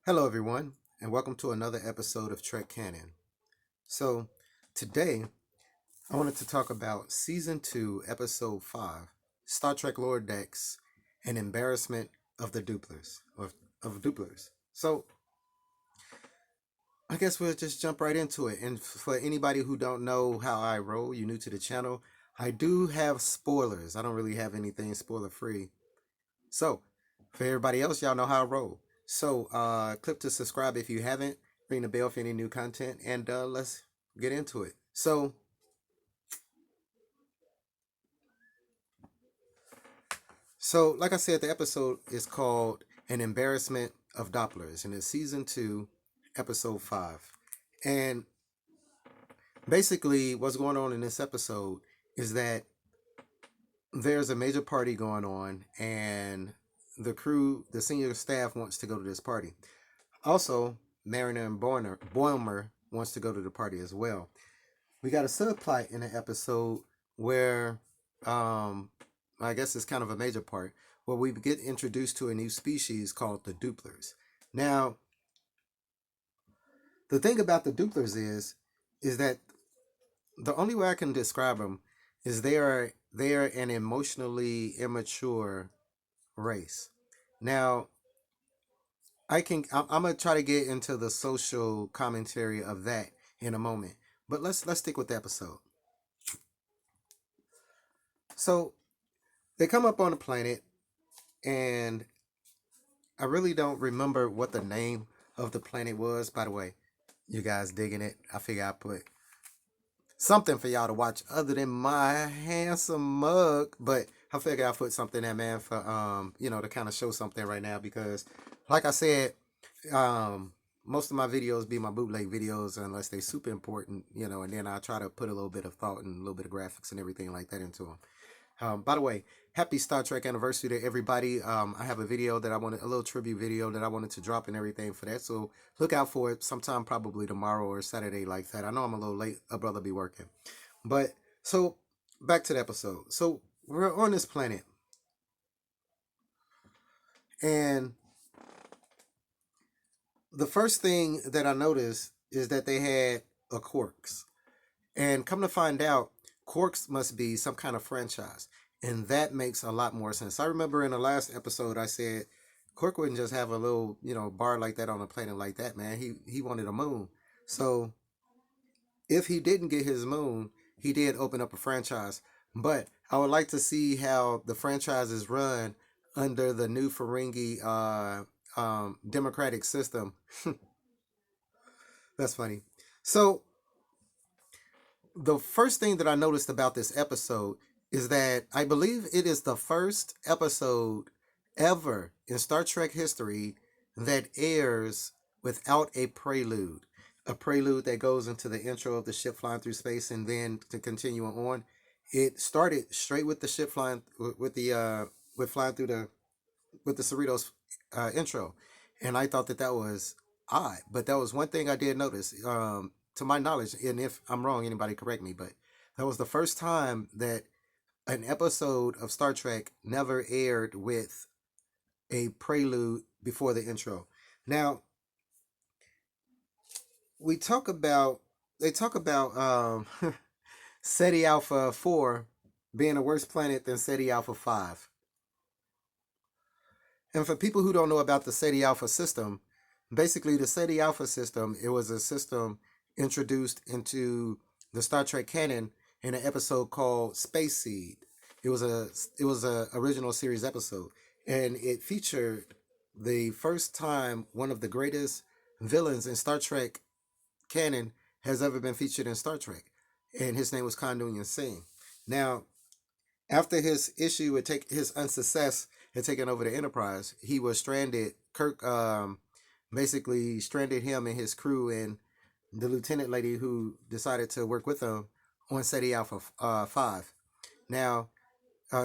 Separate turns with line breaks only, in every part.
Hello, everyone, and welcome to another episode of Trek Canon. So, today I wanted to talk about Season 2, Episode 5, Star Trek Lower Decks, and Embarrassment of the Dopplers. Of Dopplers. So, I guess we'll just jump right into it. And for anybody who don't know how I roll, you new to the channel, I do have spoilers. I don't really have anything spoiler free. So, for everybody else, y'all know how I roll. So, click to subscribe if you haven't. Ring the bell for any new content, and let's get into it. So, like I said, the episode is called "An Embarrassment of Dopplers," and it's season 2, episode 5. And basically, what's going on in this episode is that there's a major party going on, and the crew, the senior staff, wants to go to this party. Also, Mariner and Boimer wants to go to the party as well. We got a subplot in the episode where, um, I guess it's kind of a major part, where we get introduced to a new species called the Dopplers. Now, the thing about the Dopplers is that the only way I can describe them is they are an emotionally immature race. Now, I'm gonna try to get into the social commentary of that in a moment. But let's stick with the episode. So they come up on the planet, and I really don't remember what the name of the planet was. By the way, you guys digging it? I figure I put something for y'all to watch other than my handsome mug, but I figure I put something there, man, for to kind of show something right now because, like I said, um, most of my videos be my bootleg videos unless they super important, and then I try to put a little bit of thought and a little bit of graphics and everything like that into them. By the way, happy Star Trek anniversary to everybody. I have a video that a little tribute video that I wanted to drop and everything for that. So look out for it sometime probably tomorrow or Saturday like that. I know I'm a little late. A brother be working. But so back to the episode. So we're on this planet, and the first thing that I noticed is that they had a Quarks. And come to find out, Quarks must be some kind of franchise. And that makes a lot more sense. I remember in the last episode I said Quark wouldn't just have a little, bar like that on a planet like that, man. He wanted a moon. So if he didn't get his moon, he did open up a franchise. But I would like to see how the franchise is run under the new Ferengi democratic system. That's funny. So the first thing that I noticed about this episode is that I believe it is the first episode ever in Star Trek history that airs without a prelude. A prelude that goes into the intro of the ship flying through space and then to continue on. It started straight with the ship flying with the with flying through the with the Cerritos intro, and I thought that that was odd. But that was one thing I did notice. To my knowledge, and if I'm wrong, anybody correct me. But that was the first time that an episode of Star Trek never aired with a prelude before the intro. Now we talk about they talk about SETI Alpha 4 being a worse planet than SETI Alpha 5. And for people who don't know about the SETI Alpha system, basically the SETI Alpha system, it was a system introduced into the Star Trek canon in an episode called Space Seed. It was a original series episode, and it featured the first time one of the greatest villains in Star Trek canon has ever been featured in Star Trek, and his name was Kandunyan Singh. Now, after his issue would take his unsuccess had taken over the Enterprise, he was stranded. Kirk basically stranded him and his crew and the lieutenant lady who decided to work with him on SETI Alpha 5. Now,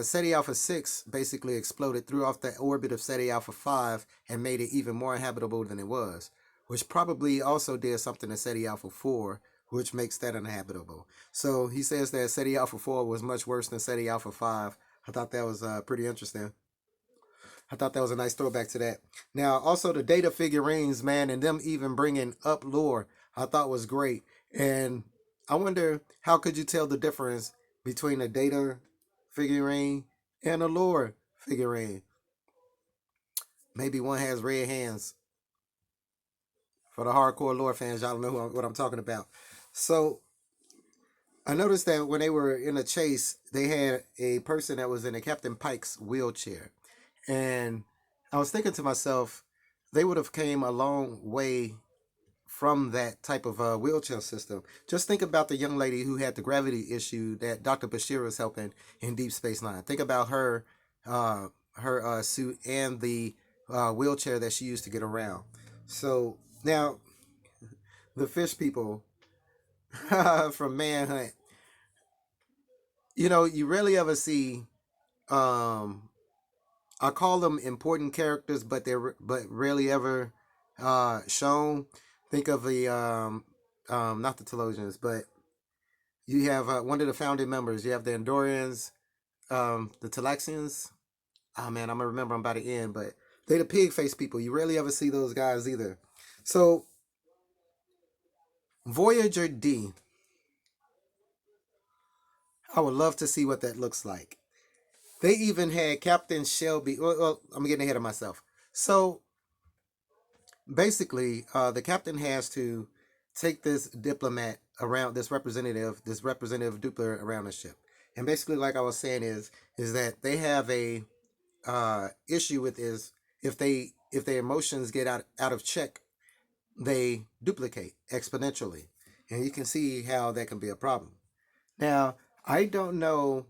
SETI Alpha 6 basically exploded, threw off the orbit of SETI Alpha 5, and made it even more habitable than it was, which probably also did something to SETI Alpha 4, which makes that uninhabitable. So he says that SETI Alpha 4 was much worse than SETI Alpha 5. I thought that was pretty interesting. I thought that was a nice throwback to that. Now, also the data figurines, man, and them even bringing up lore, I thought was great. And I wonder, how could you tell the difference between a data figurine and a lore figurine? Maybe one has red hands. For the hardcore lore fans, y'all know what I'm talking about. So I noticed that when they were in a chase, they had a person that was in a Captain Pike's wheelchair, and I was thinking to myself, they would have came a long way from that type of wheelchair system. Just think about the young lady who had the gravity issue that Dr. Bashir was helping in Deep Space Nine. Think about uh, her suit and the wheelchair that she used to get around. So now the fish people from Manhunt, you rarely ever see. Um, I call them important characters, but they're rarely ever shown. Think of the not the Telosians, but you have one of the founding members. You have the Andorians, the Talaxians. Oh man, I'm gonna remember them by the end, but they the pig face people. You rarely ever see those guys either. So Voyager D, I would love to see what that looks like. They even had Captain Shelby. Well, I'm getting ahead of myself. So basically, the captain has to take this diplomat around, this representative Doppler around the ship. And basically, like I was saying, is that they have a issue with is if their emotions get out of check, they duplicate exponentially, and you can see how that can be a problem. Now, I don't know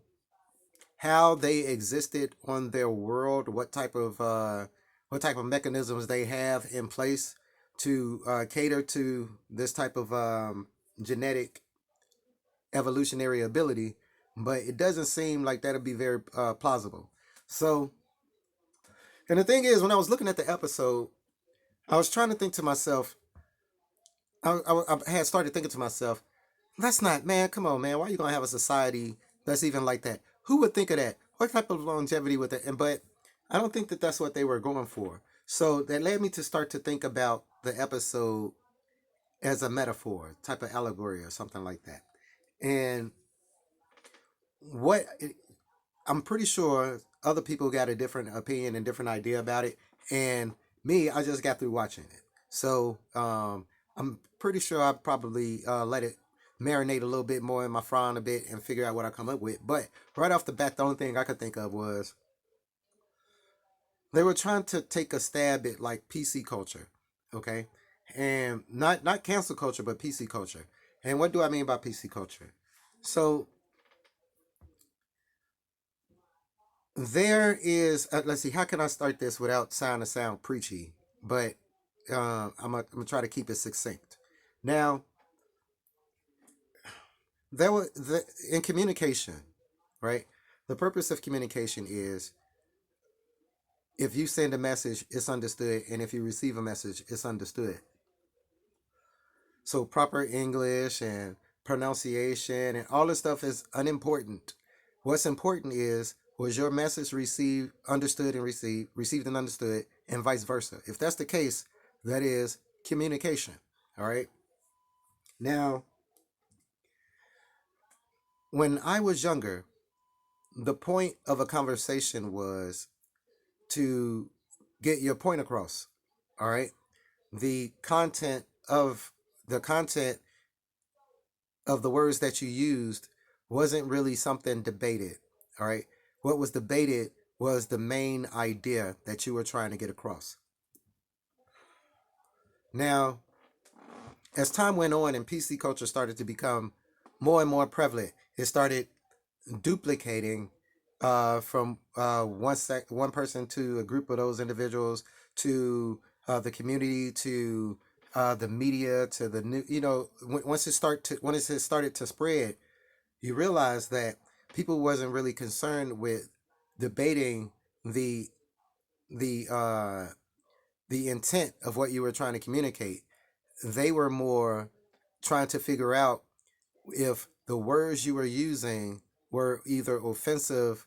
how they existed on their world, what type of mechanisms they have in place to cater to this type of genetic evolutionary ability, but it doesn't seem like that'd be very plausible. So, and the thing is, when I was looking at the episode, I was trying to think to myself, I had started thinking to myself, that's not, man, come on, man. Why are you going to have a society that's even like that? Who would think of that? What type of longevity would that? And but I don't think that that's what they were going for. So that led me to start to think about the episode as a metaphor, type of allegory or something like that. And what I'm pretty sure other people got a different opinion and different idea about it. And me, I just got through watching it. So I'm pretty sure I probably let it marinate a little bit more in my frying a bit and figure out what I come up with. But right off the bat, the only thing I could think of was they were trying to take a stab at like PC culture, okay, and not cancel culture, but PC culture. And what do I mean by PC culture? So there is let's see, how can I start this without sound preachy, but I'm gonna try to keep it succinct. Now there were in communication, right? The purpose of communication is if you send a message, it's understood, and if you receive a message, it's understood. So proper English and pronunciation and all this stuff is unimportant. What's important is, was your message received, understood and received and understood, and vice versa. If that's the case, that is communication. All right. Now, when I was younger, the point of a conversation was to get your point across. All right. The content of the content of the words that you used wasn't really something debated. All right. What was debated was the main idea that you were trying to get across. Now, as time went on and PC culture started to become more and more prevalent, it started duplicating from one person to a group of those individuals to the community to the media to the new. Once it started to spread, you realize that people wasn't really concerned with debating the the uh, the intent of what you were trying to communicate. They were more trying to figure out if the words you were using were either offensive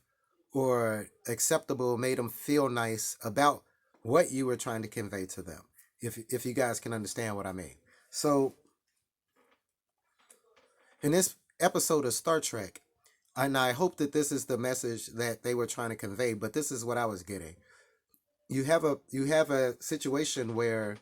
or acceptable, made them feel nice about what you were trying to convey to them. If you guys can understand what I mean. So in this episode of Star Trek, and I hope that this is the message that they were trying to convey, but this is what I was getting. You have a situation where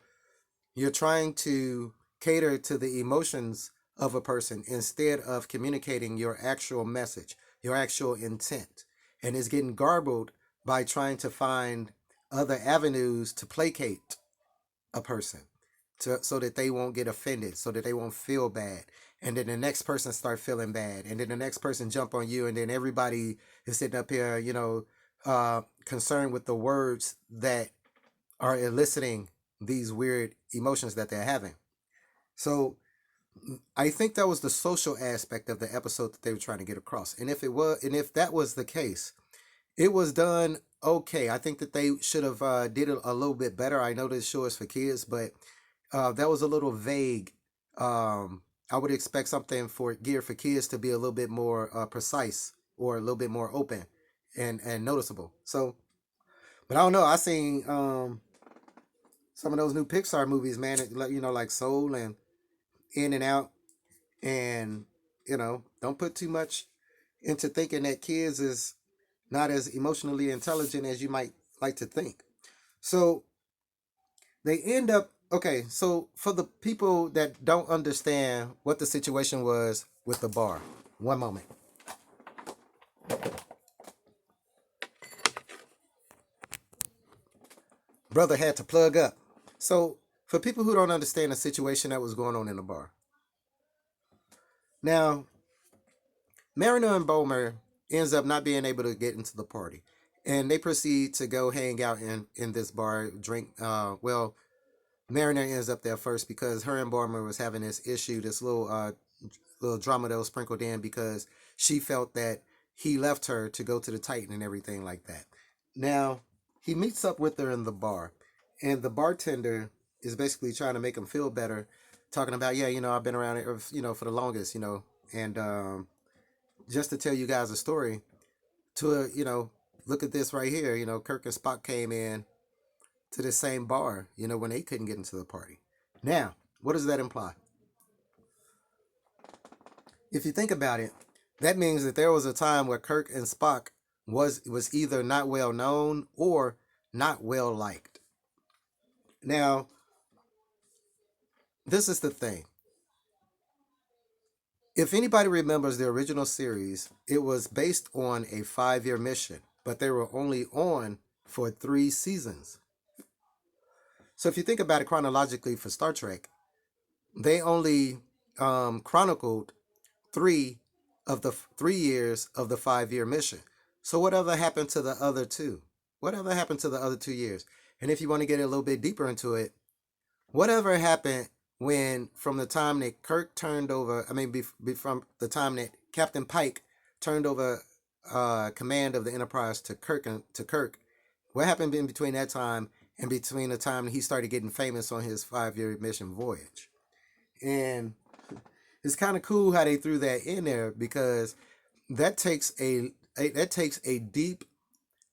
you're trying to cater to the emotions of a person instead of communicating your actual message, your actual intent. And it's getting garbled by trying to find other avenues to placate a person so that they won't get offended, so that they won't feel bad. And then the next person start feeling bad. And then the next person jump on you. And then everybody is sitting up here, concerned with the words that are eliciting these weird emotions that they're having. So I think that was the social aspect of the episode that they were trying to get across. And if that was the case, it was done okay. I think that they should have did it a little bit better. I know this show is for kids, but that was a little vague. I would expect something for gear for kids to be a little bit more precise or a little bit more open and noticeable. So, but I don't know. I seen some of those new Pixar movies, man. Like Soul and In and Out, and don't put too much into thinking that kids is not as emotionally intelligent as you might like to think. So they end up okay. So for the people that don't understand what the situation was with the bar, one moment. Brother had to plug up. So for people who don't understand the situation that was going on in the bar, now Mariner and Bomer ends up not being able to get into the party, and they proceed to go hang out in this bar, drink. Well, Mariner ends up there first because her and Bomer was having this issue, this little drama that was sprinkled in because she felt that he left her to go to the Titan and everything like that. Now he meets up with her in the bar, and the bartender is basically trying to make him feel better, talking about, yeah, I've been around here, for the longest, and just to tell you guys a story, look at this right here. Kirk and Spock came in to the same bar, when they couldn't get into the party. Now, what does that imply? If you think about it, that means that there was a time where Kirk and Spock was either not well known or not well liked. Now, this is the thing. If anybody remembers the original series, it was based on a 5-year mission, but they were only on for 3 seasons. So if you think about it chronologically for Star Trek, they only chronicled 3 of the 3 years of the 5-year mission. So whatever happened to the other 2? Whatever happened to the other 2 years? And if you want to get a little bit deeper into it, whatever happened when from the time that Kirk turned over, from the time that Captain Pike turned over command of the Enterprise to Kirk, what happened in between that time and between the time he started getting famous on his 5-year mission voyage? And it's kind of cool how they threw that in there because that takes a deep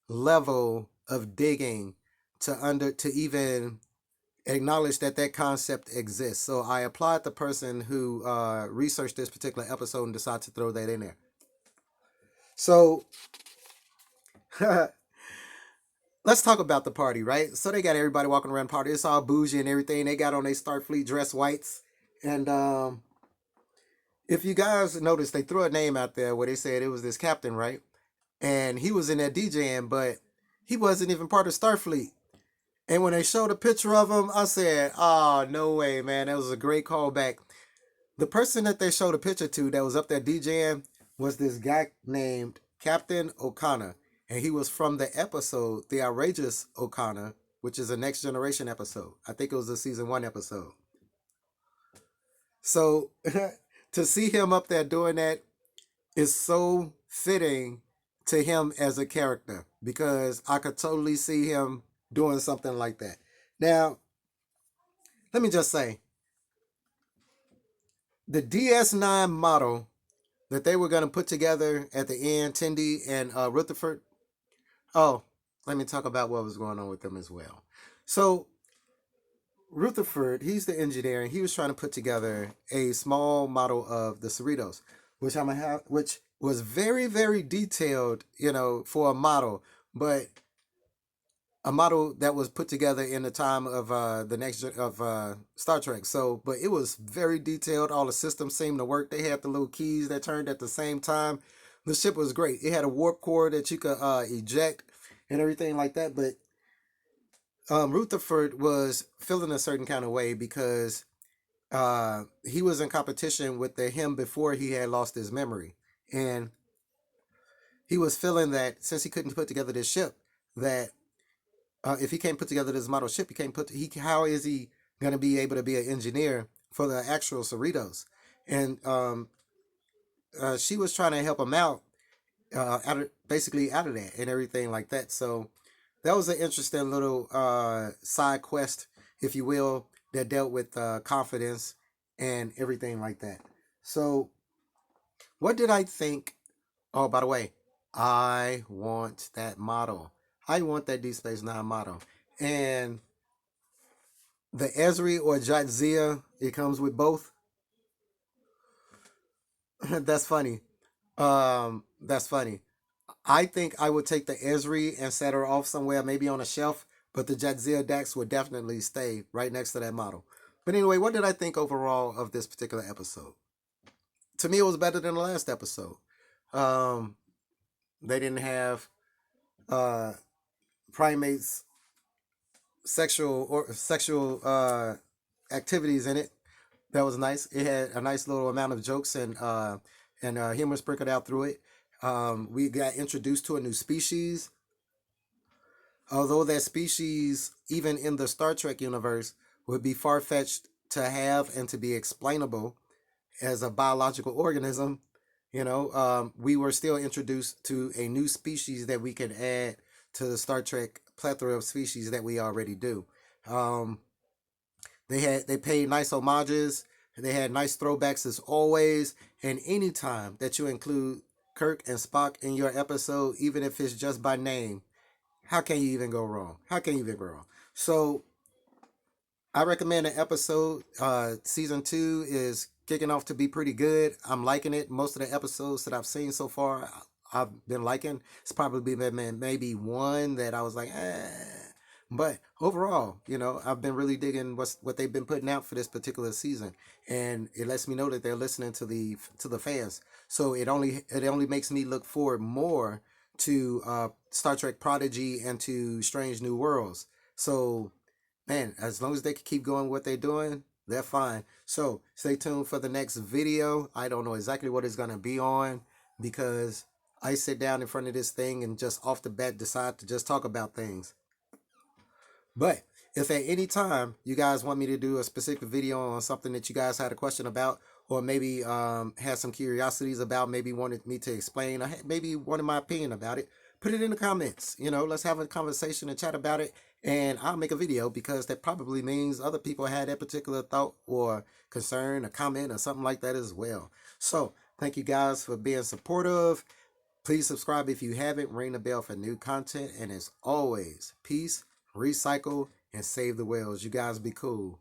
level of digging to even acknowledge that concept exists. So I applaud the person who researched this particular episode and decided to throw that in there. So let's talk about the party, right? So they got everybody walking around the party. It's all bougie and everything. They got on their Starfleet dress whites. And if you guys noticed, they threw a name out there where they said it was this captain, right? And he was in there DJing, but he wasn't even part of Starfleet. And when they showed a picture of him, I said, oh, no way, man. That was a great callback. The person that they showed a picture to that was up there DJing was this guy named Captain O'Connor. And he was from the episode, The Outrageous O'Connor, which is a Next Generation episode. I think it was a season 1 episode. So to see him up there doing that is so fitting to him as a character because I could totally see him doing something like that. Now, let me just say, the DS9 model that they were going to put together at the end, Tindy and Rutherford, Oh, let me talk about what was going on with them as well. So Rutherford, he's the engineer, and he was trying to put together a small model of the Cerritos, which I'm gonna have, which was very, very detailed, for a model, but a model that was put together in the time of Star Trek. So, but it was very detailed. All the systems seemed to work. They had the little keys that turned at the same time. The ship was great. It had a warp core that you could eject and everything like that. But Rutherford was feeling a certain kind of way because he was in competition with him before he had lost his memory, and he was feeling that since he couldn't put together this ship, that if he can't put together this model ship, he can't put he how is he going to be able to be an engineer for the actual Cerritos? And she was trying to help him out, basically out of that and everything like that. So that was an interesting little side quest, if you will, that dealt with confidence and everything like that. So what did I think? Oh, by the way, I want that model. I want that Deep Space Nine model. And the Esri or Jadzia, it comes with both. That's funny. That's funny. I think I would take the Esri and set her off somewhere, maybe on a shelf, but the Jadzia Dax would definitely stay right next to that model. But anyway, what did I think overall of this particular episode? To me, it was better than the last episode. Um, they didn't have uh, primates sexual activities in it. That was nice. It had a nice little amount of jokes and humor sprinkled out through it. We got introduced to a new species, although that species, even in the Star Trek universe, would be far fetched to have and to be explainable as a biological organism. We were still introduced to a new species that we could add to the Star Trek plethora of species that we already do. Um, they paid nice homages. They had nice throwbacks as always. And anytime that you include Kirk and Spock in your episode, even if it's just by name, how can you even go wrong? How can you even go wrong? So I recommend the episode. Season 2 is kicking off to be pretty good. I'm liking it. Most of the episodes that I've seen so far, I've been liking. It's probably been maybe one that I was like, eh. But overall, I've been really digging what they've been putting out for this particular season, and it lets me know that they're listening to the fans. So it only makes me look forward more to Star Trek Prodigy and to Strange New Worlds. So man, as long as they can keep going what they're doing, they're fine. So stay tuned for the next video. I don't know exactly what it's gonna be on because I sit down in front of this thing and just off the bat decide to just talk about things. But if at any time you guys want me to do a specific video on something that you guys had a question about, or maybe had some curiosities about, maybe wanted me to explain, or maybe wanted my opinion about it, put it in the comments. Let's have a conversation and chat about it, and I'll make a video because that probably means other people had that particular thought or concern, a comment, or something like that as well. So thank you guys for being supportive. Please subscribe if you haven't. Ring the bell for new content. And as always, peace, recycle, and save the whales. You guys be cool.